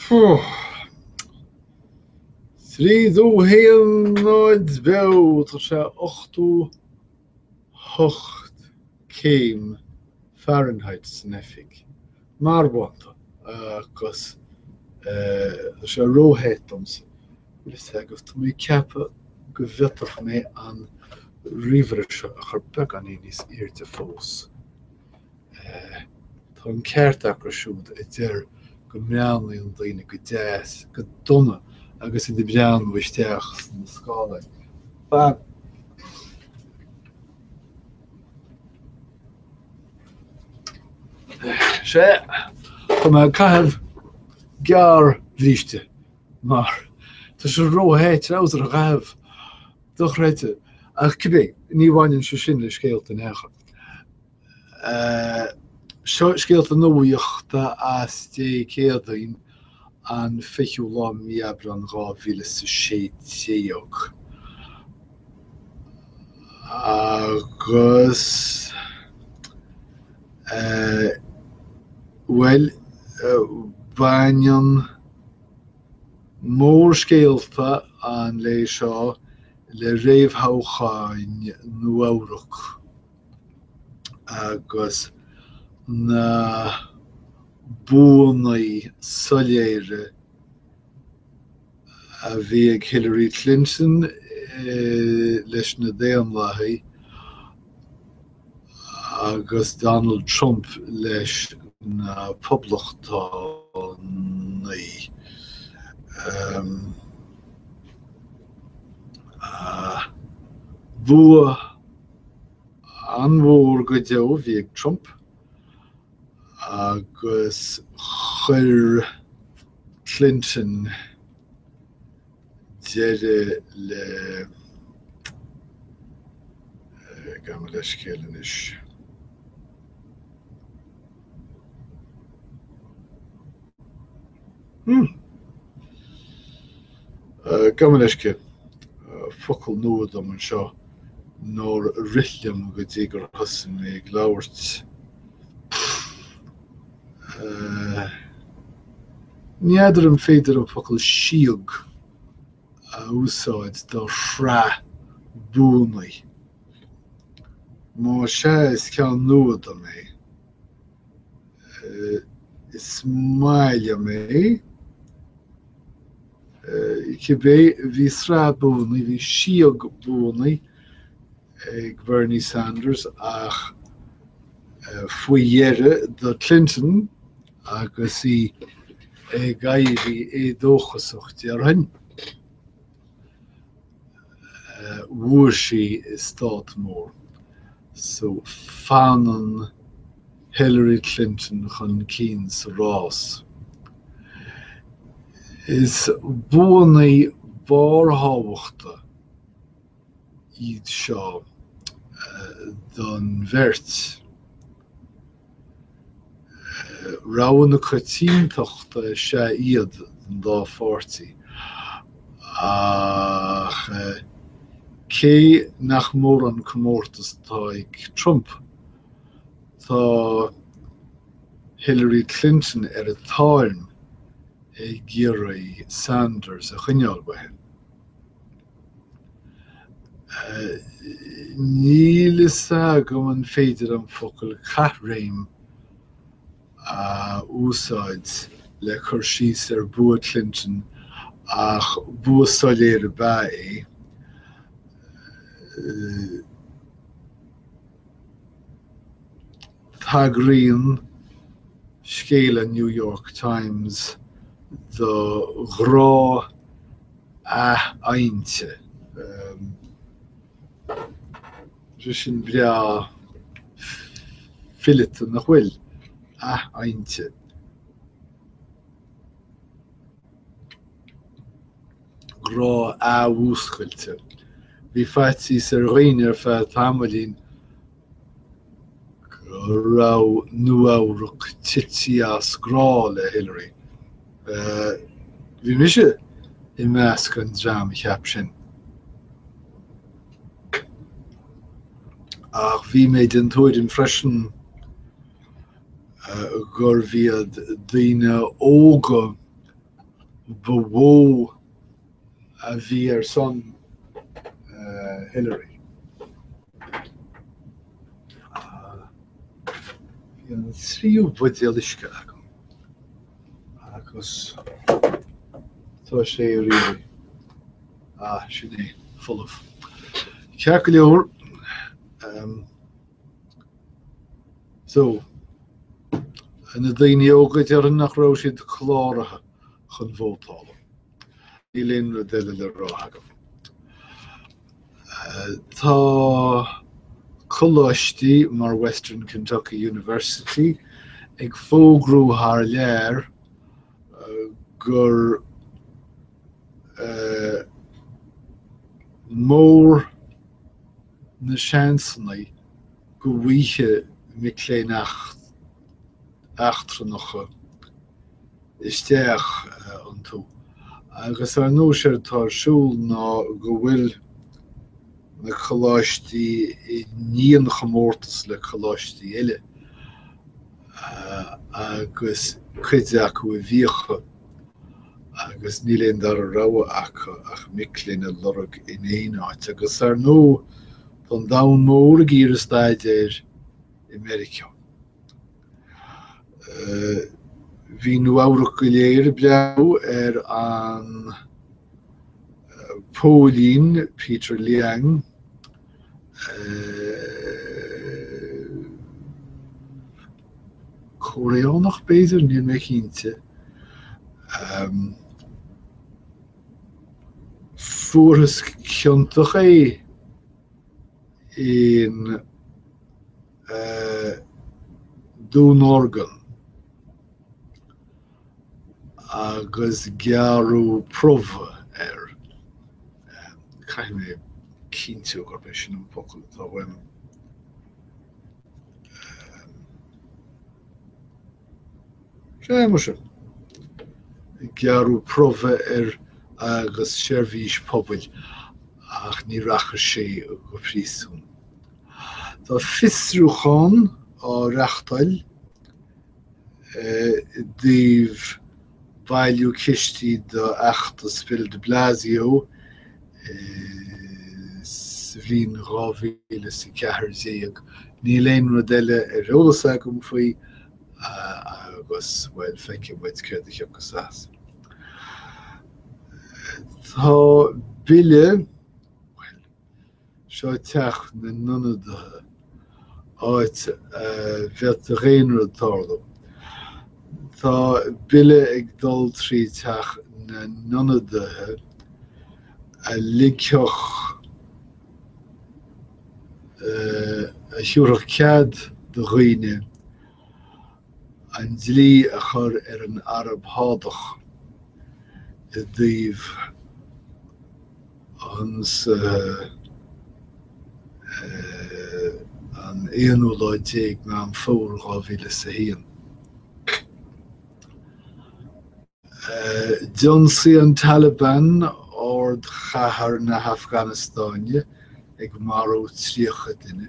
Phew. Tríú héan náid be tá sé 8 céim Fahrenheit san efig. Mar bhaanta agus sé róhéitms go mé cepa go bhioach mé an rihre a chur be an níos irte fós. Tá an ceart acrasúd I dtíir go meanlaíon daoine go déas go donna agus I d bean bhisteach na scála. sé Tá me caitheamh gear bhríste mar Tá sé róhéit aus a raibh dochreite ach cibé ní bhhainn se sin le scéalta necha. Scéalta nóíochta as dé céadaín an fichiú lá miabre an 2017 agus well bhainnean mór scéalta an lé seo le réamhthócháin nuamhrach agus na búnaí soléire a bhí ag Hillary Clinton leis na déanmhaithe agus Donald Trump leis na poblachtánaí. Bua anmhór go deo bhí ag Trump agus chuir Clinton deire le gan leis céilean is. Gan leis cé focail nuad am an seo nóir rithliam go dtí gur thosaigh mé ag labhairt. Níidir an féidir an focail siog a úsáid do shrá búnaí. Má sé is ceann nuad am mé. Is máille mé cibé bhí srá búnaí, bhí siog búnaí ag Bernie Sanders ach faoi dheire do Clinton agus I gaiirí dóchasach dearhain. Bhuair sí I stát mór. So fanan Hillary Clinton chun cín sa rás. Is búnaí bárthábhachta iad seo don bhirt. Raibh na coitínteachta sé iad an dá pháirtí. Ach cé nach mór an comórtas tá ag Trump. Tá Hillary Clinton ar a táirn ag Gary Sanders a chuineáil bhaithe. Níl is go an féidir an focail cathréim úsáid le chur síos ar bua Clinton ach bua soléire ba é. Tagríonn scéal a New York Times do ghrá ainte. Sin bria fillete nach bhfuil ainte. Grá úscailte. Bhí faití ar roiine ar feadh tamalaín go raibh nuamhrach tití as grá le Hillary. Bhí mise I measc an dream cheap sin. Ach bhí mé den tóirin freisin gur bhíad daoine óga bhó a bhí son Hillary. Bhí tríú budialisce agam agus tá sé ri sinné full of. Ceach go leor so in a daoine ógad ar nach rá siad chláirithe chun bhótála. Ní léon na deile le rá agam. Tá choláistí mar Western Kentucky University ag fógrú thar léir gur mór na seansannaí go bhhuiche miléanacht achtranacha isteach an tú. Agus ar nó sé tásúil ná go bhfuil na choláistí I níon chamórtas le choláistí eile agus chuide acu I bhíocha agus ní léon dar a rogha acu ach miléine lorug in éáit agus ar nó don dam mór a gír staidéir America. Bhí nó áireach go léir bleú an Pauline Peter Liang Coreánach béidir níl mé cínte furas ceantach é in Dún Organ agus gearú prófa Caimé cínte gur be sin an pocail tá bhaim. Sé mar sin. Gearú prófa agus seirbhís pobail ach ní racha sé go príosún. Tá fiosrúcháin á reachtail díobh bailú cistí do Achtas Bill de Blasio sa bhliain 2014 ní léon rudaile eolas agam faoi agus bhfuil feice muid céirde cheapchas as. Tá bille seo teach na nonadaithe áit bheat a réonra tála. Tá bille ag dul trí teach na nonadaithe a ligceoch a siúrach cead do dhaoine an dlí a chur an Arab hádach I dtíobh an 19 me an fór 2001. Dionsaí an Taliban ord chahar na Afganistánne ag marú tríocha duine.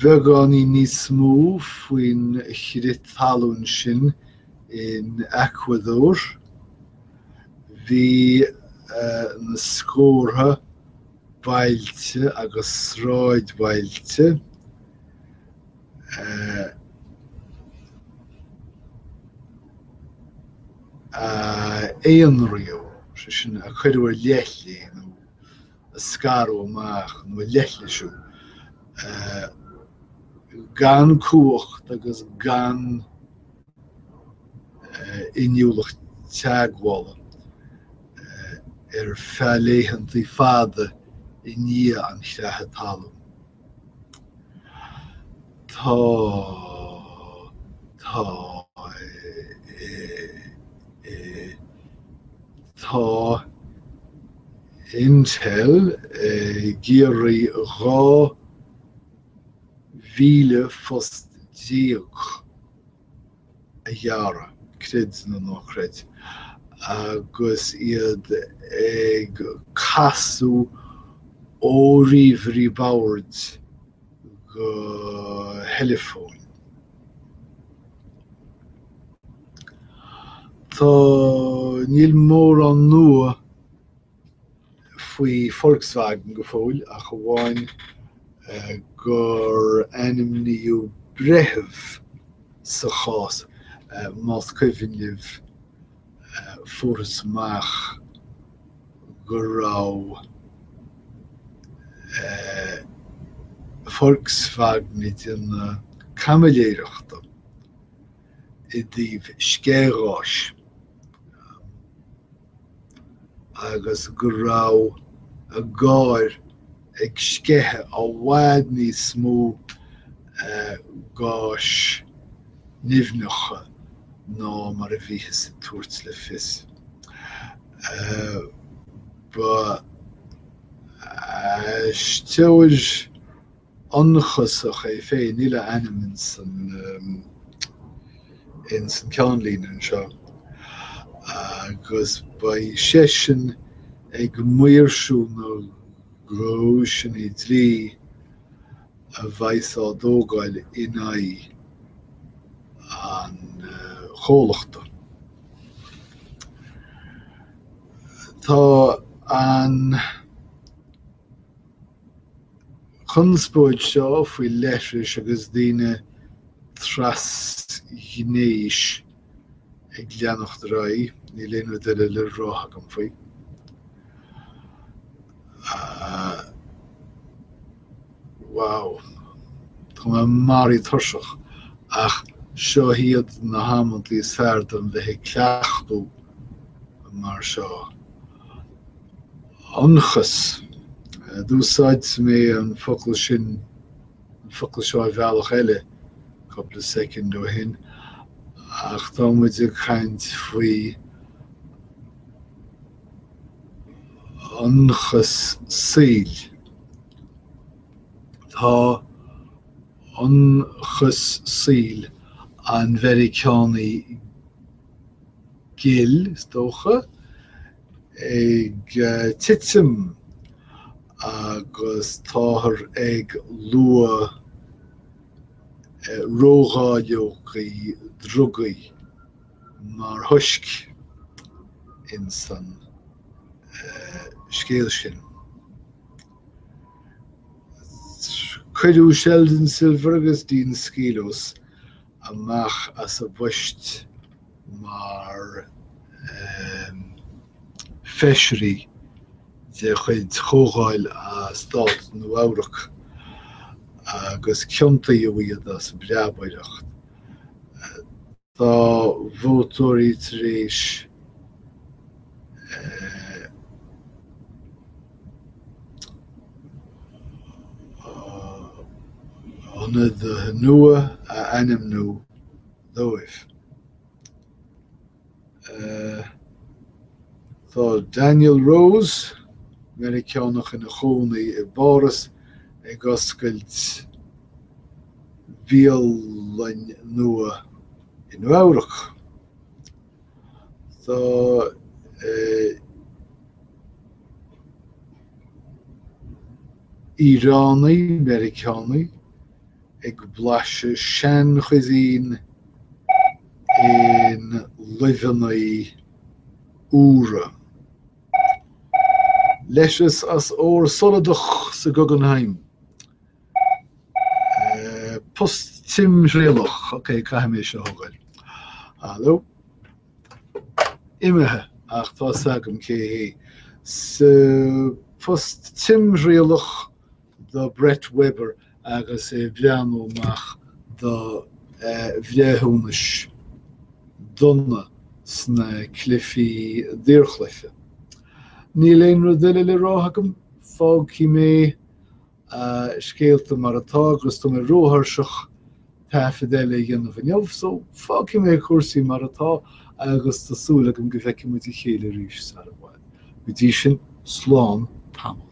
Bheagán I níos mó faoin chirid talún sin in Ecuador. Bhí na scórtha bailte agus sráid bailte éonraíú sin a chuidir leithli nó a scarú amach nó leithlisú gan cuacht agus gan inniúlach teaghála fealéhantaí fada I ní an chreatha talún. Tá Intel géirí 2,000 fust díoch a dheara, cred nó nócred, agus iad ag casú óríomhrí báirt go telefón. Tá níl mór an nua faoi Volkswagen go fóill a go bháin gur animníú brethebh sa chás más coimhinniu furas amach go raibh Volkswagen i dtí camaléireachta i dtíobh scéráis agus go raibh a gáir ag scéthe á bhfad níos mó gáis nimhneacha ná mar a bhí sa tuairt le fios. Ba steabhair anchasach é féin níl a ainm in san ceanlín anseo. Agus ba sé sin ag muirsú nó gróis í trí a bhaithá dógáil inagh an chomhlachta. Tá an chunspóid seo faoi leithris agus daoine trasghnéis ag leannacht raí, ní léanú duile le ráthach an faoi. Wow, Tá marí thuirseach ach seo hiad na hámantí fearr an bheith cleachtú mar seo. Anchas, dúsáid mé an focail sin, an focail seo a bhealach eile, couple of second ó hin, ach tá muid ag chaint faoi anchas síl. Tá anchas síl an Americánaí gil stócha ag titsim agus táthar ag lua rógáideochaí drugaí mar thuisc in san scéal sin. Cuidiú Sheldon Silver agus Dean Skelos amach as a bhaist mar feisirí de chuid chógáil a stát nó Eabhrac agus ceantaí a bhuiad as breabaireacht. Tá vótóirí tar éis anna de nua a ainm nó dóibh. Tá Daniel Rose, Americánach in a chónaí I báras ag oscailt bíollainn nua in Eabhrac. Tá Íránaí, Americánaí ag blaise sean chuisín in luimhneaí úra. Leis as ór soladach sa Guggenheim. Post Tim Réalach, ok, caiim é seo thugail. Hallo? Imethe ach tá sagam cé hé. Post Tim Réalach do Brett Weber agus bheanúach do bheithúnas donna sna clifí díorchlife. Ní léonú duile le ráthacham, fág hí mé scéalta mar atá agus tá mé róthairseach taifead eile dhéanamh inniuh, so fág hí mé cuasaí mar atá agus tásúlagam go bhfeiceim muid I chéile rís ar a bhaid. Bhí sin slán tamil.